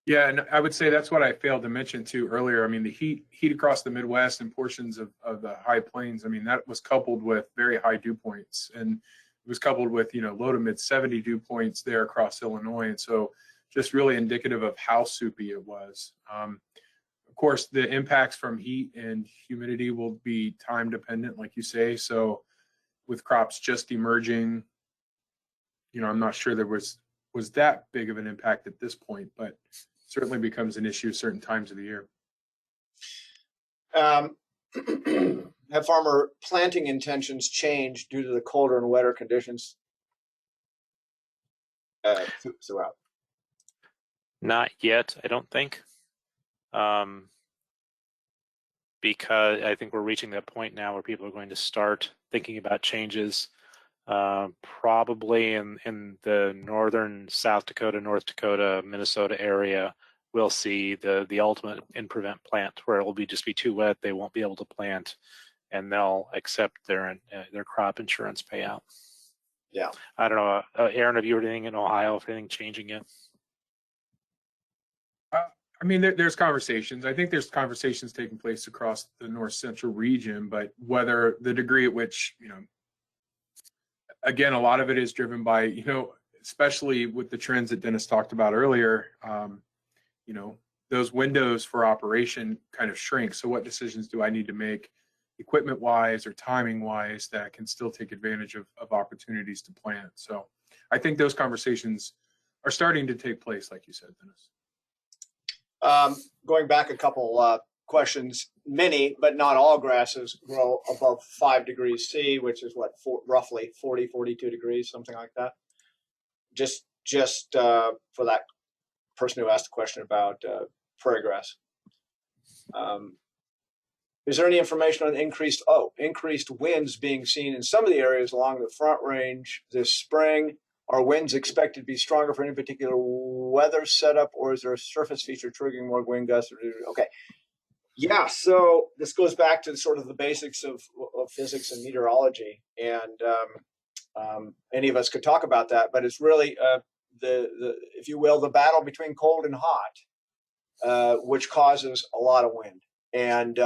yeah, and I would say that's what I failed to mention too earlier. The heat across the Midwest and portions of the high plains, that was coupled with very high dew points, and it was coupled with, low to mid 70 dew points there across Illinois. And so just really indicative of how soupy it was. Of course, the impacts from heat and humidity will be time dependent, like you say. So with crops just emerging, I'm not sure there was that big of an impact at this point, but certainly becomes an issue certain times of the year. Have farmer planting intentions changed due to the colder and wetter conditions throughout? Not yet, I don't think. Because I think we're reaching that point now where people are going to start thinking about changes. Probably in the northern South Dakota, North Dakota, Minnesota area, we'll see the ultimate in prevent plant, where it will just be too wet, they won't be able to plant, and they'll accept their crop insurance payout. Yeah. I don't know, Aaron, have you heard anything in Ohio, if anything changing yet? There's conversations. I think there's conversations taking place across the north central region, but whether the degree at which, again, a lot of it is driven by, especially with the trends that Dennis talked about earlier, those windows for operation kind of shrink. So what decisions do I need to make equipment wise or timing wise that can still take advantage of opportunities to plant? So I think those conversations are starting to take place, like you said, Dennis. Going back a couple questions, many, but not all grasses grow above 5 degrees C, which is what, roughly 40, 42 degrees, something like that. Just for that person who asked a question about prairie grass. Is there any information on increased winds being seen in some of the areas along the Front Range this spring? Are winds expected to be stronger for any particular weather setup, or is there a surface feature triggering more wind gusts? Okay. Yeah, so this goes back to sort of the basics of physics and meteorology, and any of us could talk about that, but it's really if you will, the battle between cold and hot, which causes a lot of wind. And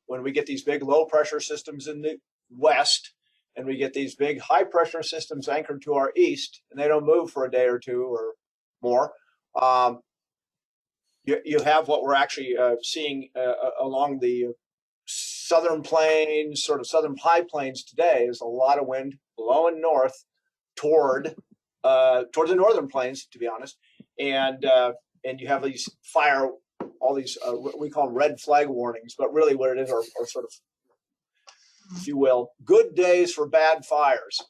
when we get these big low pressure systems in the west, and we get these big high pressure systems anchored to our east, and they don't move for a day or two or more, you have what we're actually seeing along the southern plains, sort of southern high plains today, is a lot of wind blowing north toward the northern plains, to be honest, and you have these all these what we call red flag warnings, but really what it is are sort of, if you will, good days for bad fires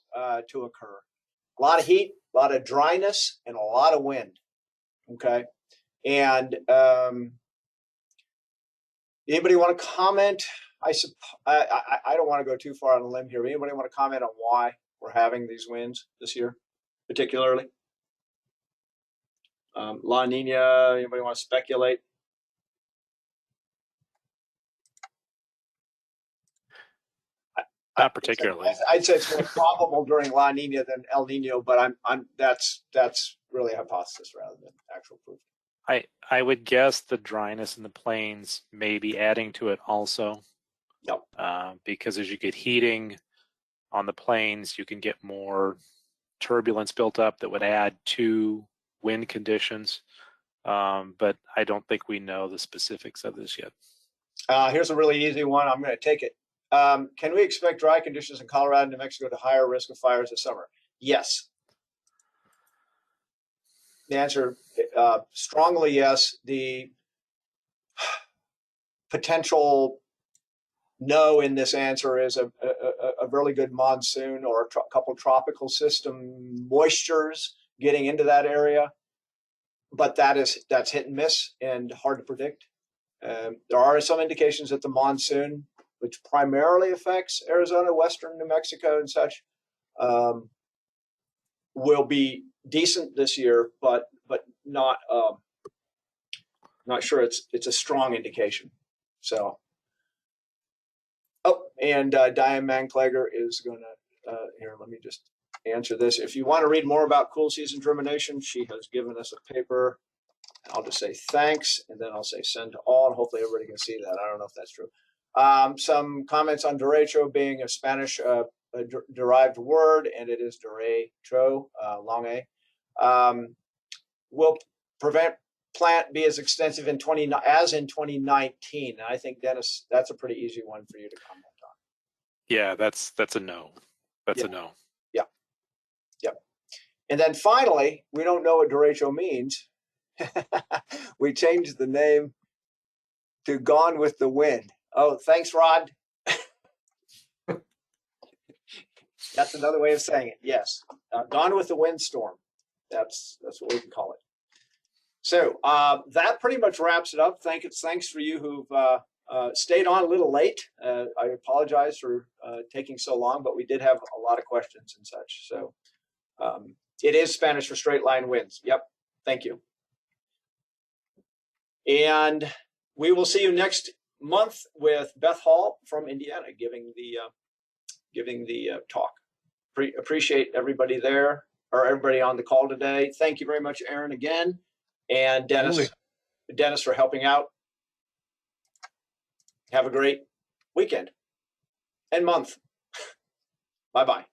to occur. A lot of heat, a lot of dryness, and a lot of wind. Okay, and anybody want to comment? I don't want to go too far on a limb here. Anybody want to comment on why we're having these winds this year, particularly? La Niña, anybody want to speculate? Not particularly. I'd say it's more probable during La Niña than El Nino, but that's really a hypothesis rather than actual proof. I would guess the dryness in the plains may be adding to it also. Yep. Because as you get heating on the plains, you can get more turbulence built up that would add to wind conditions. But I don't think we know the specifics of this yet. Here's a really easy one. I'm going to take it. Can we expect dry conditions in Colorado and New Mexico to higher risk of fires this summer? Yes. The answer, strongly yes. The potential no in this answer is a really good monsoon or a couple tropical system moistures getting into that area, but that's hit and miss and hard to predict. There are some indications that the monsoon, which primarily affects Arizona, western New Mexico, and such, will be decent this year, but not sure it's a strong indication. So, and Diane Manklager is going to here. Let me just answer this. If you want to read more about cool season germination, she has given us a paper. I'll just say thanks, and then I'll say send to all, and hopefully everybody can see that. I don't know if that's true. Some comments on derecho being a Spanish derived word, and it is derecho, long A. Will prevent plant be as extensive as in 2019? And I think, Dennis, that's a pretty easy one for you to comment on. Yeah, that's a no. That's a no. Yeah. Yep. And then finally, we don't know what derecho means. We changed the name to Gone with the Wind. Oh, thanks, Rod. That's another way of saying it. Yes, Gone with the Windstorm. That's what we can call it. So that pretty much wraps it up. Thanks for you who've stayed on a little late. I apologize for taking so long, but we did have a lot of questions and such. So it is Spanish for straight line winds. Yep. Thank you. And we will see you next month with Beth Hall from Indiana giving the talk. Appreciate everybody there, or everybody on the call today. Thank you very much, Aaron, again, and Dennis for helping out. Have a great weekend and month. Bye-bye.